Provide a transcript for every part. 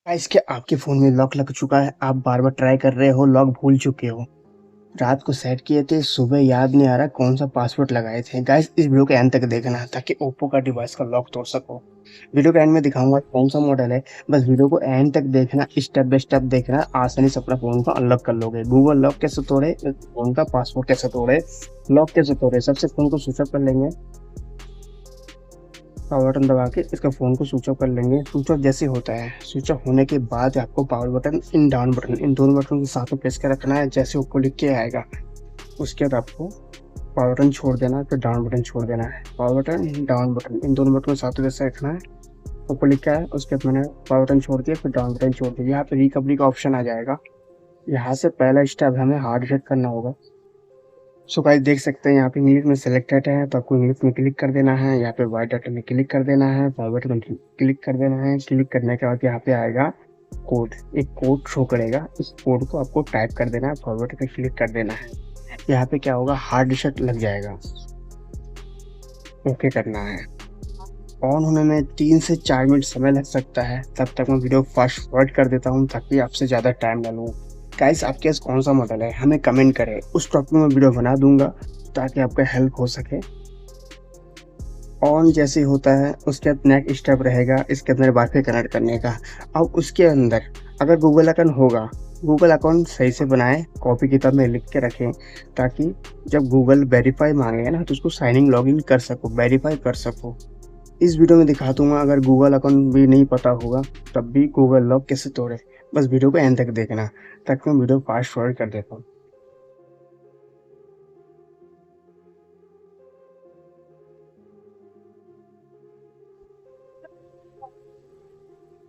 इसके आपके फ़ोन में लॉक लग चुका है, आप बार-बार ट्राई कर रहे हो, लॉक भूल चुके हो। रात को सेट किए थे, सुबह याद नहीं आ रहा कौन-सा पासवर्ड लगाए थे। गाइस इस वीडियो के एंड तक देखना ताकि ओप्पो का डिवाइस का लॉक तोड़ सको। वीडियो के एंड में दिखाऊँगा कौन-सा मॉडल है, बस वीडियो को एंड तक देखना, स्टेप बाय स्टेप देखना, आसानी से अपना फ़ोन को अनलॉक कर लोगे। गूगल लॉक कैसे तोड़े, फ़ोन का पासवर्ड कैसे तोड़े, लॉक कैसे तोड़े, सबसे फ़ोन को स्विच ऑफ कर लेंगे। पावर बटन दबा के इसका फ़ोन को स्विच ऑफ कर लेंगे। स्विच ऑफ जैसे होता है, स्विच ऑफ होने के बाद आपको पावर बटन, इन डाउन बटन, इन दोनों बटन को साथ में प्रेस कर रखना है। जैसे ऊपर लिख के आएगा, उसके बाद आपको पावर बटन छोड़ देना है, फिर डाउन बटन छोड़ देना है। पावर बटन, डाउन बटन, इन दोनों बटन को साथ में प्रेस रखना है। ऊपर लिखा है, उसके बाद मैंने पावर बटन छोड़ दिया, फिर डाउन बटन छोड़ दिया। यहाँ पे रिकवरी का ऑप्शन आ जाएगा। यहाँ से पहला स्टेप हमें हार्ड रिसेट करना होगा। सो गाइस देख सकते हैं यहाँ पे इंग्लिश में सिलेक्टेड है, तो आपको इंग्लिश में क्लिक कर देना है। यहाँ पे वाइट बटन में क्लिक कर देना है, फॉरवर्ड में क्लिक कर देना है। क्लिक करने के बाद यहाँ पे आएगा कोड, एक कोड शो करेगा। इस कोड को आपको टाइप कर देना है, फॉरवर्ड पे क्लिक कर देना है। यहाँ पे क्या होगा, हार्ड रिसेट लग जाएगा। ओके करना है। ऑन होने में 3 से 4 मिनट समय लग सकता है, तब तक मैं वीडियो फास्ट फॉरवर्ड कर देता हूँ ताकि आपसे ज़्यादा टाइम ना लूँ। गाइस आपके पास कौन सा मॉडल है हमें कमेंट करें, उस टॉपिक में वीडियो बना दूंगा ताकि आपका हेल्प हो सके। ऑन जैसे होता है उसके बाद नेक्स्ट स्टेप रहेगा इसके अंदर वाईफाई कनेक्ट करने का। अब उसके अंदर अगर गूगल अकाउंट होगा, गूगल अकाउंट सही से बनाएं, कॉपी किताब में लिख के रखें ताकि जब गूगल वेरीफाई मांगे ना तो उसको साइन इन लॉगिन कर सको, वेरीफाई कर सको। इस वीडियो में दिखा दूंगा अगर गूगल अकाउंट भी नहीं पता होगा तब भी गूगल लॉक कैसे तोड़े। बस वीडियो को एंड तक देखना ताकि मैं वीडियो फास्ट फॉरवर्ड कर देता हूँ।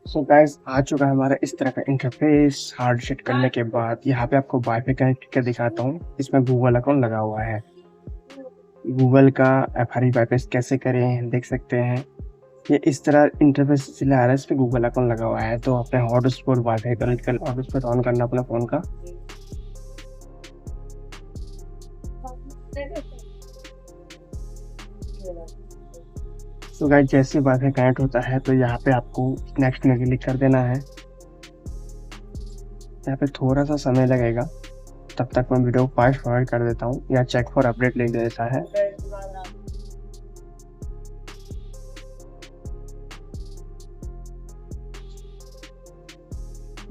सो गाइस आ चुका है हमारा इस तरह का इंटरफेस। हार्ड सेट करने के बाद यहाँ पे आपको वाईफाई कनेक्ट करके दिखाता हूँ। इसमें गूगल अकाउंट लगा हुआ है। गूगल का एफआरई बाईपास कैसे करें देख सकते हैं। ये इस तरह इंटरफेस इसलिए आ रहा है, इस पे गूगल अकाउंट लगा हुआ है तो अपने हॉटस्पॉट वाईफाई कनेक्ट कर हॉटस्पॉट ऑन करना अपना फ़ोन का। तो गाइस जैसे वाईफाई कनेक्ट होता है तो यहाँ पे आपको नेक्स्ट में क्लिक कर देना है। यहाँ पे थोड़ा सा समय लगेगा, तब तक मैं वीडियो फास्ट फॉरवर्ड कर देता हूँ या चेक फॉर अपडेट लिख देता है।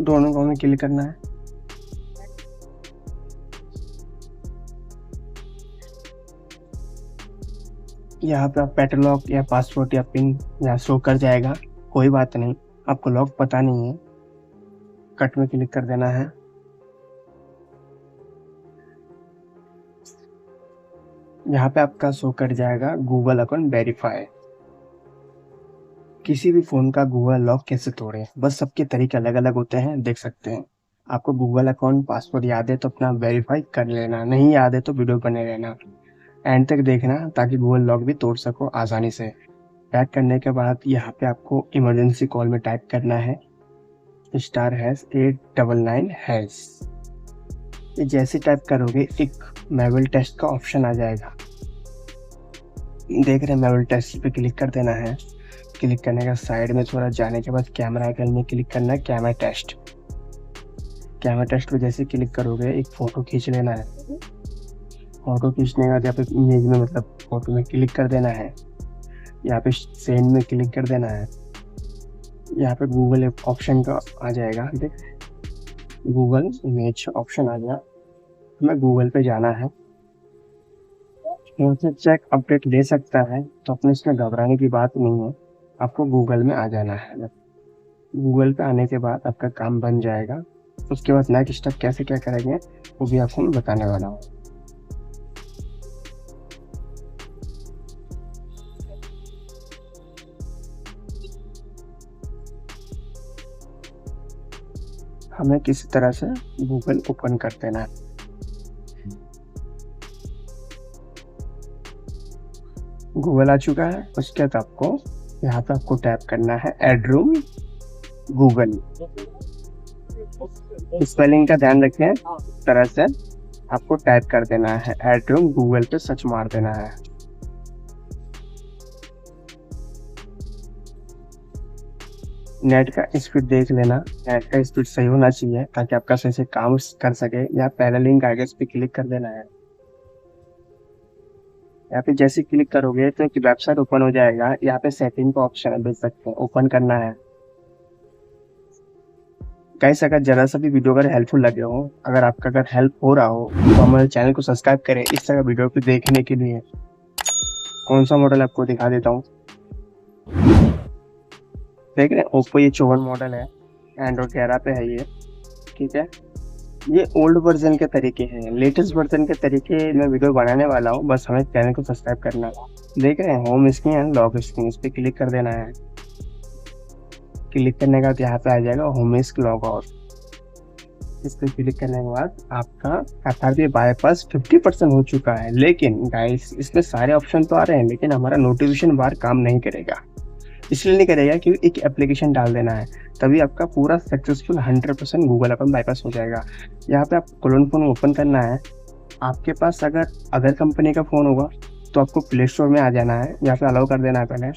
दोनों को हमें क्लिक करना है। यहाँ पे आप पैटर्न लॉक या पासवर्ड या पिन यहाँ शो कर जाएगा, कोई बात नहीं। आपको लॉक पता नहीं है, कट में क्लिक कर देना है। यहाँ पे आपका शो कर जाएगा गूगल अकाउंट वेरीफाई। किसी भी फ़ोन का गूगल लॉक कैसे तोड़ें, बस सबके तरीके अलग अलग होते हैं, देख सकते हैं। आपको गूगल अकाउंट पासवर्ड याद है तो अपना वेरीफाई कर लेना, नहीं याद है तो वीडियो बने रहना, एंड तक देखना ताकि गूगल लॉक भी तोड़ सको आसानी से। पैक करने के बाद यहाँ पे आपको इमरजेंसी कॉल में टाइप करना है *899#। ये जैसे टाइप करोगे एक मैनुअल टेस्ट का ऑप्शन आ जाएगा, देख रहे हैं। मैनुअल टेस्ट पे क्लिक कर देना है। क्लिक करने का साइड में थोड़ा जाने के बाद कैमरा आइकन में क्लिक करना है, कैमरा टेस्ट। कैमरा टेस्ट पे जैसे क्लिक करोगे एक फ़ोटो खींच लेना है। फ़ोटो खींचने के बाद यहाँ पे इमेज में मतलब फ़ोटो में क्लिक कर देना है। यहाँ पे सेंड में क्लिक कर देना है। यहाँ पे गूगल ऑप्शन का आ जाएगा, देख गूगल इमेज ऑप्शन आ गया। हमें गूगल पे जाना है, यहाँ से चेक अपडेट ले सकता है तो अपने इसमें घबराने की बात नहीं है। आपको गूगल में आ जाना है। गूगल पे आने के बाद आपका काम बन जाएगा। उसके बाद नेक्स्ट स्टेप कैसे क्या करेंगे वो भी आपको मैं बताने वाला हूँ। हमें किसी तरह से गूगल ओपन कर देना है। गूगल आ चुका है। उसके बाद आपको यहाँ पे आपको टैप करना है एडरूम गूगल। स्पेलिंग का ध्यान रखें, इस तरह से आपको टाइप कर देना है एडरूम गूगल पे सर्च मार देना है। नेट का स्पीड देख लेना, नेट का स्पीड सही होना चाहिए ताकि आपका सही से काम कर सके। यहाँ पहला लिंक आएगा, इस पर क्लिक कर देना है। यहाँ पे जैसे क्लिक करोगे तो एक वेबसाइट ओपन हो जाएगा। यहाँ पे सेटिंग का ऑप्शन है, देख सकते हैं, ओपन करना है। गाइस अगर जरा सा भी वीडियो अगर हेल्पफुल लगे हो, अगर आपका अगर हेल्प हो रहा हो तो हमारे चैनल को सब्सक्राइब करें इस तरह वीडियो को देखने के लिए। कौन सा मॉडल आपको दिखा देता हूँ। देख रहे हैं ओप्पो A54 मॉडल है, एंड्रॉइड 11 पे है ये। ठीक है, ये ओल्ड वर्जन के तरीके हैं, लेटेस्ट वर्जन के तरीके मैं वीडियो बनाने वाला हूँ, बस हमें चैनल को सब्सक्राइब करना है। देख रहे हैं home screen and lock screen, इस पर क्लिक कर देना है। क्लिक करने के बाद यहाँ पे आ जाएगा होम स्क्रीन लॉग आउट। इस पर क्लिक करने के बाद आपका FRP बाईपास 50% हो चुका है। लेकिन गाइस इसमें सारे ऑप्शन तो आ रहे हैं, लेकिन हमारा नोटिफिकेशन बार काम नहीं करेगा। इसलिए नहीं करेगा क्योंकि एक एप्लीकेशन डाल देना है, तभी आपका पूरा सक्सेसफुल 100% गूगल अकाउंट बाईपास हो जाएगा। यहाँ पे आपको क्लोन फोन ओपन करना है। आपके पास अगर अदर कंपनी का फ़ोन होगा तो आपको प्ले स्टोर में आ जाना है, यहाँ पे अलाउ कर देना है। पहले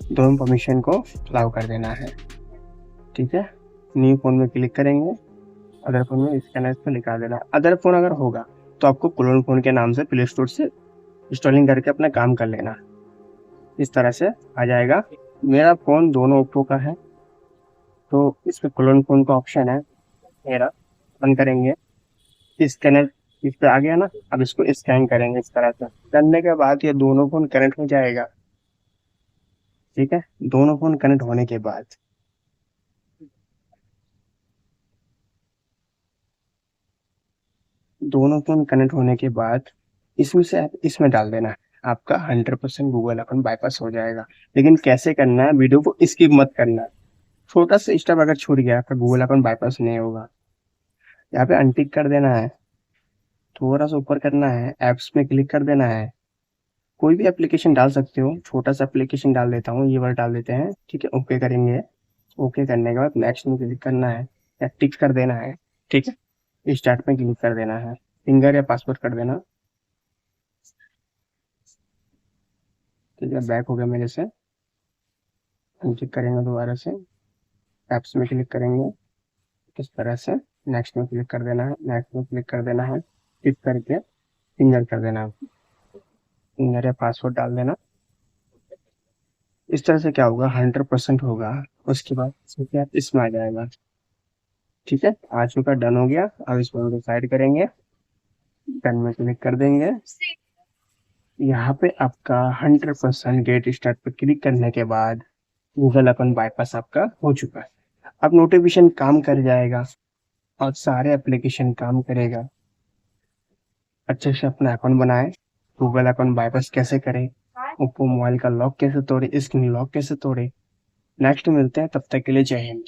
दोनों परमिशन को अलाउ कर देना है। ठीक है, न्यू फ़ोन में क्लिक करेंगे, अदर फ़ोन में स्कैनर पर निकाल देना है। अदर फ़ोन अगर होगा तो आपको क्लोन फ़ोन के नाम से प्ले स्टोर से इंस्टॉलिंग करके अपना काम कर लेना। इस तरह से आ जाएगा। मेरा फ़ोन दोनों ओप्पो का है तो इसमें क्लोन फ़ोन का ऑप्शन है मेरा, बंद करेंगे। स्कैनर इस पे आ गया ना, अब इसको स्कैन करेंगे। इस तरह से करने के बाद ये दोनों फ़ोन कनेक्ट हो जाएगा। ठीक है, दोनों फ़ोन कनेक्ट होने के बाद इसमें से इसमें डाल देना है, आपका 100% गूगल अकाउंट बाईपास हो जाएगा। लेकिन कैसे करना है, वीडियो को स्किप मत करना है। छोटा सा स्टेप अगर छूट गया आपका गूगल अकाउंट बाईपास नहीं होगा। यहाँ पे अनटिक कर देना है, थोड़ा सा ऊपर करना है, ऐप्स में क्लिक कर देना है। कोई भी एप्लीकेशन डाल सकते हो, छोटा सा एप्लीकेशन डाल देता हूँ, ये वाला डाल देते हैं। ठीक है, ओके करेंगे। ओके करने के बाद नेक्स्ट में क्लिक करना है या टिक कर देना है। ठीक है, स्टार्ट में क्लिक कर देना है, फिंगर या पासवर्ड कर देना। ठीक है, बैक हो गया मेरे से। हम चेक करेंगे दोबारा से, ऐप्स में क्लिक करेंगे इस तरह से, नेक्स्ट में क्लिक कर देना है, नेक्स्ट में क्लिक कर देना है, टिक करके फिंगर कर देना है, फिंगर या पासवर्ड डाल देना। इस तरह से क्या होगा, 100% होगा। उसके बाद इसमें आ जाएगा। ठीक है, आ चुका, डन हो गया। अब इसको डिसाइड करेंगे, डन में क्लिक कर देंगे। यहाँ पे आपका 100% गेट स्टार्ट पे क्लिक करने के बाद गूगल अकाउंट बाईपास आपका हो चुका है। अब नोटिफिकेशन काम कर जाएगा और सारे एप्लीकेशन काम करेगा। अच्छे से अपना अकाउंट बनाए। गूगल अकाउंट बाईपास कैसे करें, ओप्पो मोबाइल का लॉक कैसे तोड़े, स्क्रीन लॉक कैसे तोड़े, नेक्स्ट मिलते हैं। तब तक के लिए जय हिंद।